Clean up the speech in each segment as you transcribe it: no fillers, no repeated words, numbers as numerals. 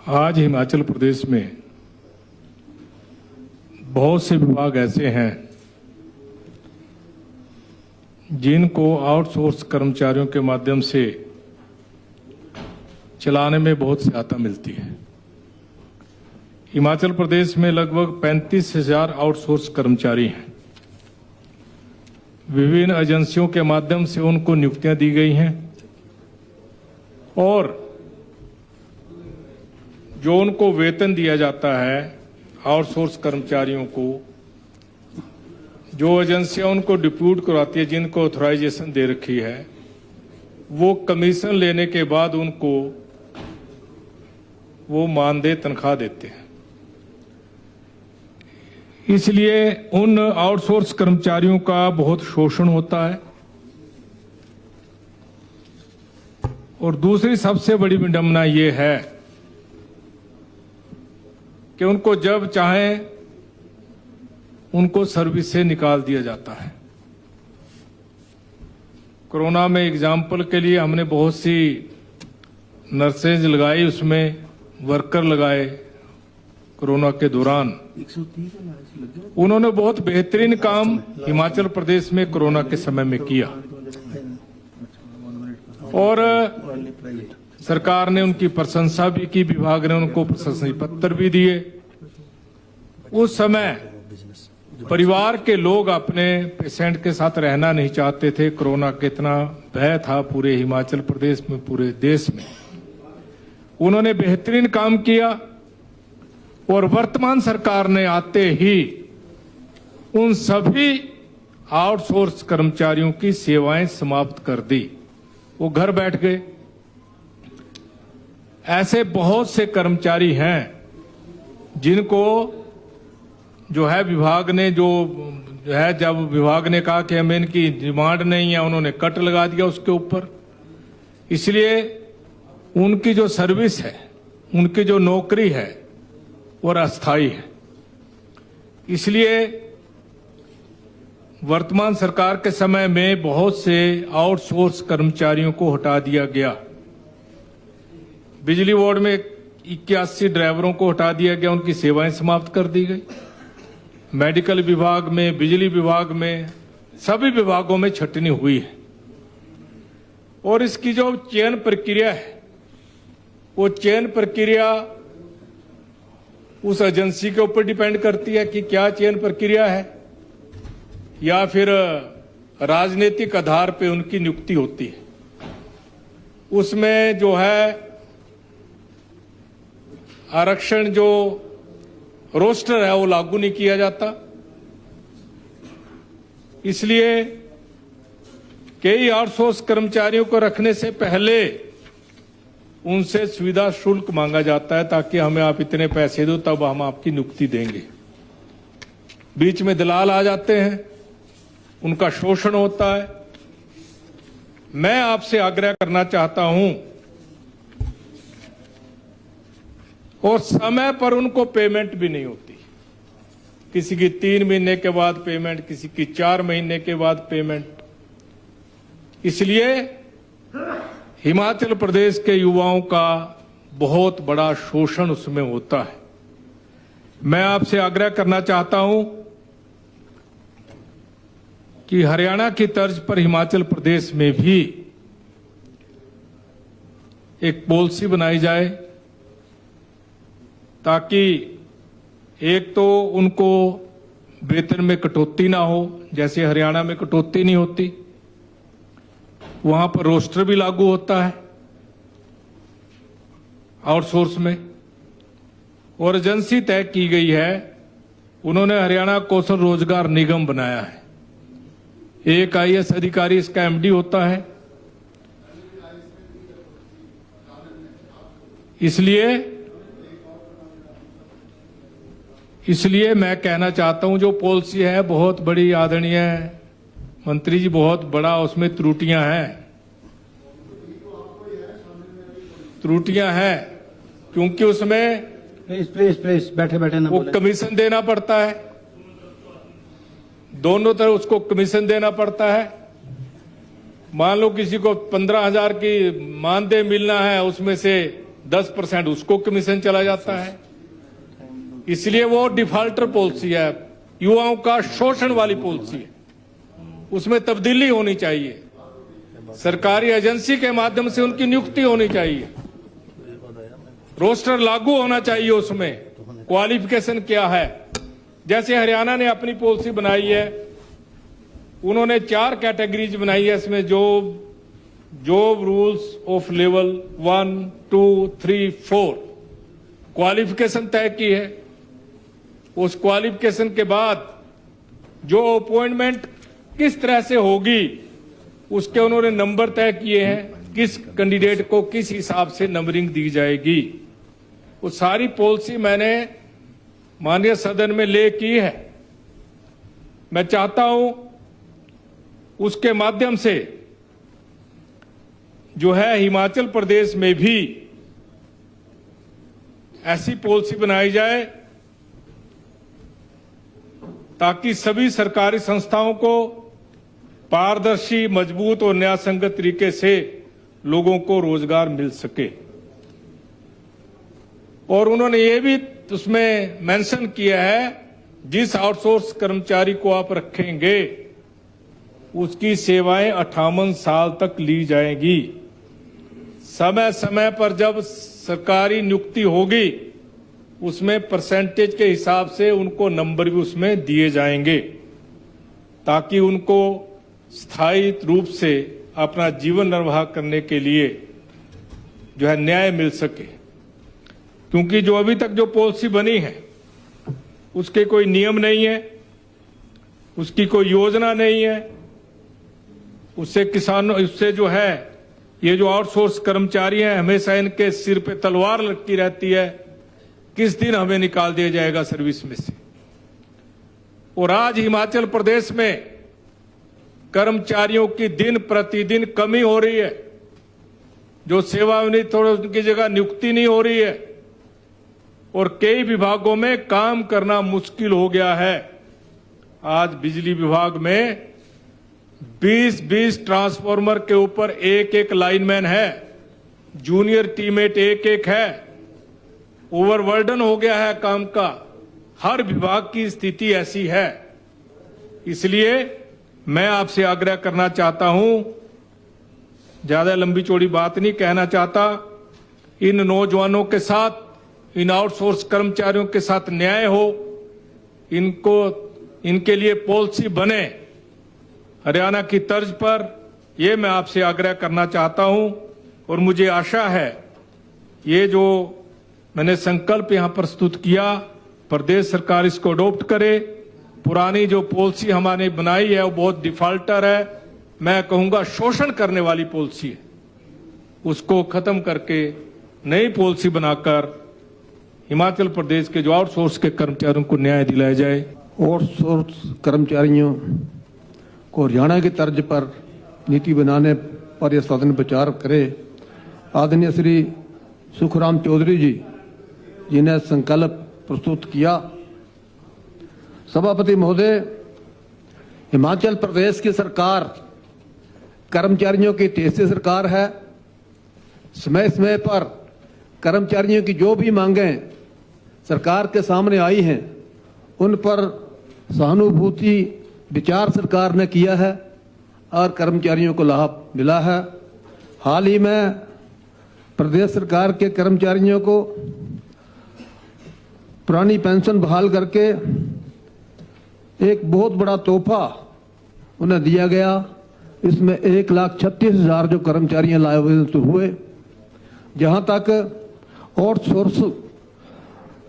आज हिमाचल प्रदेश में बहुत से विभाग ऐसे हैं जिनको आउटसोर्स कर्मचारियों के माध्यम से चलाने में बहुत सहायता मिलती है। हिमाचल प्रदेश में लगभग 35,000 आउटसोर्स कर्मचारी हैं। विभिन्न एजेंसियों के माध्यम से उनको नियुक्तियां दी गई हैं और जो उनको वेतन दिया जाता है आउटसोर्स कर्मचारियों को, जो एजेंसियां उनको डिप्यूट करवाती है, जिनको ऑथराइजेशन दे रखी है, वो कमीशन लेने के बाद उनको वो मानदेय तनख्वाह देते हैं। इसलिए उन आउटसोर्स कर्मचारियों का बहुत शोषण होता है। और दूसरी सबसे बड़ी विडंबना ये है कि उनको जब चाहे उनको सर्विस से निकाल दिया जाता है। कोरोना में एग्जाम्पल के लिए हमने बहुत सी नर्सेज लगाई, उसमें वर्कर लगाए। कोरोना के दौरान उन्होंने बहुत बेहतरीन काम हिमाचल प्रदेश में कोरोना के समय में किया और सरकार ने उनकी प्रशंसा भी की, विभाग ने उनको प्रशंसा पत्र भी दिए। उस समय परिवार के लोग अपने पेशेंट के साथ रहना नहीं चाहते थे। कोरोना का इतना भय था पूरे हिमाचल प्रदेश में, पूरे देश में। उन्होंने बेहतरीन काम किया और वर्तमान सरकार ने आते ही उन सभी आउटसोर्स कर्मचारियों की सेवाएं समाप्त कर दी। वो घर बैठ गए। ऐसे बहुत से कर्मचारी हैं जिनको जो है विभाग ने जब विभाग ने कहा कि हमें इनकी डिमांड नहीं है, उन्होंने कट लगा दिया उसके ऊपर। इसलिए उनकी जो सर्विस है, उनकी जो नौकरी है वो अस्थायी है। इसलिए वर्तमान सरकार के समय में बहुत से आउटसोर्स कर्मचारियों को हटा दिया गया। बिजली बोर्ड में 81 ड्राइवरों को हटा दिया गया, उनकी सेवाएं समाप्त कर दी गई। मेडिकल विभाग में, बिजली विभाग में, सभी विभागों में छटनी हुई है। और इसकी जो चयन प्रक्रिया है, वो चयन प्रक्रिया उस एजेंसी के ऊपर डिपेंड करती है कि क्या चयन प्रक्रिया है, या फिर राजनीतिक आधार पे उनकी नियुक्ति होती है। उसमें जो है आरक्षण, जो रोस्टर है, वो लागू नहीं किया जाता। इसलिए कई आउटसोर्स कर्मचारियों को रखने से पहले उनसे सुविधा शुल्क मांगा जाता है, ताकि हमें आप इतने पैसे दो तब हम आपकी नियुक्ति देंगे। बीच में दलाल आ जाते हैं, उनका शोषण होता है। मैं आपसे आग्रह करना चाहता हूं, और समय पर उनको पेमेंट भी नहीं होती। किसी की 3 महीने के बाद पेमेंट, किसी की 4 महीने के बाद पेमेंट। इसलिए हिमाचल प्रदेश के युवाओं का बहुत बड़ा शोषण उसमें होता है। मैं आपसे आग्रह करना चाहता हूं कि हरियाणा की तर्ज पर हिमाचल प्रदेश में भी एक पॉलिसी बनाई जाए, ताकि एक तो उनको वेतन में कटौती ना हो, जैसे हरियाणा में कटौती नहीं होती। वहां पर रोस्टर भी लागू होता है आउटसोर्स में। और एजेंसी तय की गई है, उन्होंने हरियाणा कौशल रोजगार निगम बनाया है। एक IAS अधिकारी इसका MD होता है। इसलिए मैं कहना चाहता हूं, जो पॉलिसी है बहुत बड़ी, आदरणीय मंत्री जी, बहुत बड़ा उसमें त्रुटियां हैं, क्योंकि उसमें प्लीज बैठे ना वो कमीशन देना पड़ता है। दोनों तरफ उसको कमीशन देना पड़ता है। मान लो किसी को 15,000 की मानदेय मिलना है, उसमें से 10% उसको कमीशन चला जाता है। इसलिए वो डिफॉल्टर पॉलिसी है, युवाओं का शोषण वाली पॉलिसी है। उसमें तब्दीली होनी चाहिए, सरकारी एजेंसी के माध्यम से उनकी नियुक्ति होनी चाहिए, रोस्टर लागू होना चाहिए, उसमें क्वालिफिकेशन क्या है। जैसे हरियाणा ने अपनी पॉलिसी बनाई है, उन्होंने 4 कैटेगरीज बनाई है इसमें, job rules of level 1, 2, 3, 4 qualification तय की है। उस क्वालिफिकेशन के बाद जो अपॉइंटमेंट किस तरह से होगी उसके उन्होंने नंबर तय किए हैं, किस कैंडिडेट को किस हिसाब से नंबरिंग दी जाएगी। वो सारी पॉलिसी मैंने माननीय सदन में ले की है। मैं चाहता हूं उसके माध्यम से जो है हिमाचल प्रदेश में भी ऐसी पॉलिसी बनाई जाए ताकि सभी सरकारी संस्थाओं को पारदर्शी, मजबूत और न्यायसंगत तरीके से लोगों को रोजगार मिल सके। और उन्होंने ये भी उसमें मेंशन किया है, जिस आउटसोर्स कर्मचारी को आप रखेंगे उसकी सेवाएं 58 साल तक ली जाएंगी। समय समय पर जब सरकारी नियुक्ति होगी उसमें परसेंटेज के हिसाब से उनको नंबर भी उसमें दिए जाएंगे ताकि उनको स्थायी रूप से अपना जीवन निर्वाह करने के लिए जो है न्याय मिल सके। क्योंकि जो अभी तक जो पॉलिसी बनी है उसके कोई नियम नहीं है, उसकी कोई योजना नहीं है। उससे किसानों, उससे जो है ये जो आउटसोर्स कर्मचारी हैं हमेशा इनके सिर पे तलवार लटकी रहती है, किस दिन हमें निकाल दिया जाएगा सर्विस में से। और आज हिमाचल प्रदेश में कर्मचारियों की दिन प्रतिदिन कमी हो रही है, जो सेवानिवृत्त हो उनकी जगह नियुक्ति नहीं हो रही है और कई विभागों में काम करना मुश्किल हो गया है। आज बिजली विभाग में 20-20 ट्रांसफार्मर के ऊपर एक लाइनमैन है, जूनियर टीममेट एक है। ओवरबर्डन हो गया है काम का, हर विभाग की स्थिति ऐसी है। इसलिए मैं आपसे आग्रह करना चाहता हूं, ज्यादा लंबी चौड़ी बात नहीं कहना चाहता, इन नौजवानों के साथ, इन आउटसोर्स कर्मचारियों के साथ न्याय हो, इनके लिए पॉलिसी बने हरियाणा की तर्ज पर, यह मैं आपसे आग्रह करना चाहता हूं। और मुझे आशा है ये जो मैंने संकल्प यहां प्रस्तुत किया, प्रदेश सरकार इसको अडॉप्ट करे। पुरानी जो पॉलिसी हमारे बनाई है वो बहुत डिफॉल्टर है, मैं कहूंगा शोषण करने वाली पॉलिसी है। उसको खत्म करके नई पॉलिसी बनाकर हिमाचल प्रदेश के जो आउटसोर्स के कर्मचारियों को न्याय दिलाया जाए। आउटसोर्स कर्मचारियों को हरियाणा की तर्ज पर नीति बनाने पर यह सदन विचार करे। आदरणीय श्री सुखराम चौधरी जी जिन्हें संकल्प प्रस्तुत किया। सभापति महोदय, हिमाचल प्रदेश की सरकार कर्मचारियों की तेजी सरकार है। समय समय पर कर्मचारियों की जो भी मांगें सरकार के सामने आई हैं उन पर सहानुभूति विचार सरकार ने किया है और कर्मचारियों को लाभ मिला है। हाल ही में प्रदेश सरकार के कर्मचारियों को पुरानी पेंशन बहाल करके एक बहुत बड़ा तोहफा उन्हें दिया गया। इसमें 1,36,000 जो कर्मचारियां लाभान्वित हुए। जहां तक आउटसोर्स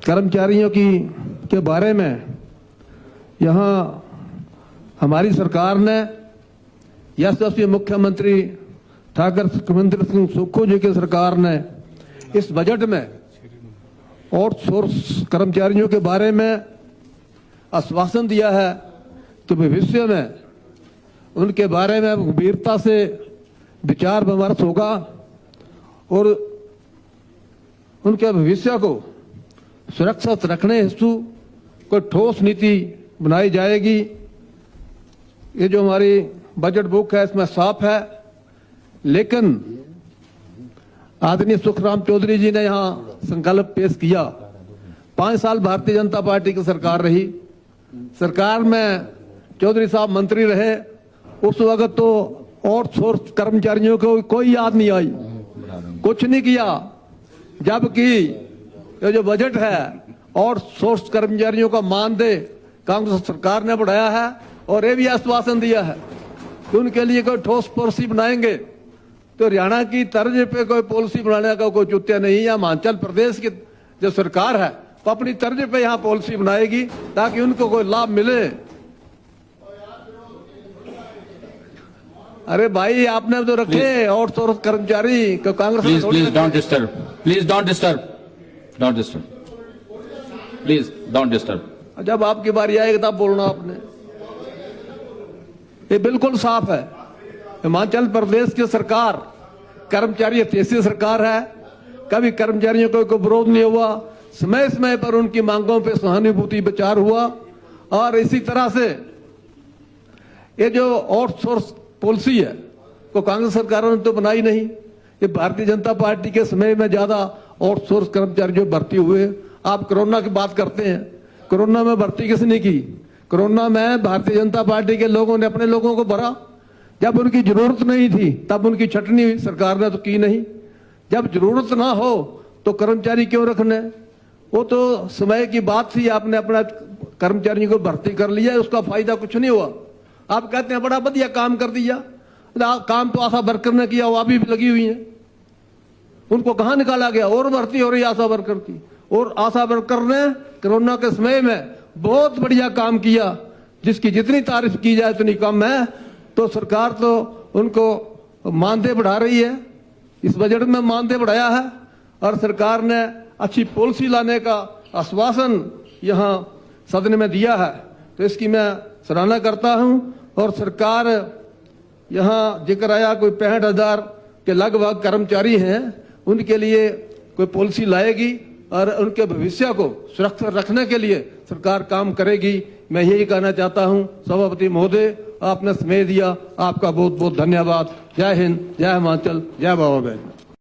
कर्मचारियों के बारे में यहां हमारी सरकार ने यशस्वी मुख्यमंत्री ठाकुर सुखविंदर सिंह सुक्खू जी की सरकार ने इस बजट में आउटसोर्स कर्मचारियों के बारे में आश्वासन दिया है कि भविष्य में उनके बारे में गंभीरता से विचार विमर्श होगा और उनके भविष्य को सुरक्षित रखने हेतु कोई ठोस नीति बनाई जाएगी। ये जो हमारी बजट बुक है इसमें साफ है, लेकिन आदरणीय सुखराम चौधरी जी ने यहाँ संकल्प पेश किया। 5 साल भारतीय जनता पार्टी की सरकार रही। सरकार में चौधरी साहब मंत्री रहे। उस वक्त तो आउटसोर्स कर्मचारियों को कोई याद नहीं आई, कुछ नहीं किया। जबकि ये जो बजट है आउटसोर्स कर्मचारियों का मानदेय कांग्रेस सरकार ने बढ़ाया है और ये भी आश्वासन दिया है कि उनके लिए कोई ठोस पॉलिसी बनाएंगे। तो हरियाणा की तर्ज पे कोई पॉलिसी बनाने का कोई चुत्या नहीं है। हिमाचल प्रदेश की जो सरकार है वो अपनी तर्ज पे यहाँ पॉलिसी बनाएगी ताकि उनको कोई लाभ मिले। अरे भाई आपने तो रखे आउटसोर्स कर्मचारी को Congress. Please don't disturb. Please don't disturb. Don't disturb. Please don't disturb. जब आपकी बारी आएगी तब बोलना आपने। ये बिल्कुल साफ है, हिमाचल प्रदेश की सरकार कर्मचारी हितैषी सरकार है। कभी कर्मचारियों को कोई विरोध नहीं हुआ। समय समय पर उनकी मांगों पे सहानुभूति विचार हुआ। और इसी तरह से ये जो आउटसोर्स पॉलिसी है को कांग्रेस सरकारों ने तो बनाई नहीं। ये भारतीय जनता पार्टी के समय में ज्यादा आउटसोर्स कर्मचारी जो भर्ती हुए। आप कोरोना की बात करते हैं, कोरोना में भर्ती किसने की? कोरोना में भारतीय जनता पार्टी के लोगों ने अपने लोगों को भरा। जब उनकी जरूरत नहीं थी तब उनकी छटनी सरकार ने तो की नहीं। जब जरूरत ना हो तो कर्मचारी क्यों रखने? वो तो समय की बात थी, आपने अपना कर्मचारियों को भर्ती कर लिया, उसका फायदा कुछ नहीं हुआ। आप कहते हैं बड़ा बढ़िया काम कर दिया। काम तो आशा वर्कर ने किया, वो अभी भी लगी हुई है। उनको कहां निकाला गया? और भर्ती हो रही आशा वर्कर की। और आशा वर्कर ने कोरोना के समय में बहुत बढ़िया काम किया, जिसकी जितनी तारीफ की जाए उतनी कम है। तो सरकार तो उनको मानदेय बढ़ा रही है। इस बजट में मानदेय बढ़ाया है और सरकार ने अच्छी पॉलिसी लाने का आश्वासन यहाँ सदन में दिया है। तो इसकी मैं सराहना करता हूं। और सरकार यहाँ जिक्र आया कोई 65,000 के लगभग कर्मचारी हैं, उनके लिए कोई पॉलिसी लाएगी और उनके भविष्य को सुरक्षित रखने के लिए सरकार काम करेगी। मैं यही कहना चाहता हूं। सभापति महोदय, आपने समय दिया, आपका बहुत बहुत धन्यवाद। जय हिंद, जय हिमाचल, जय बाबा बहन।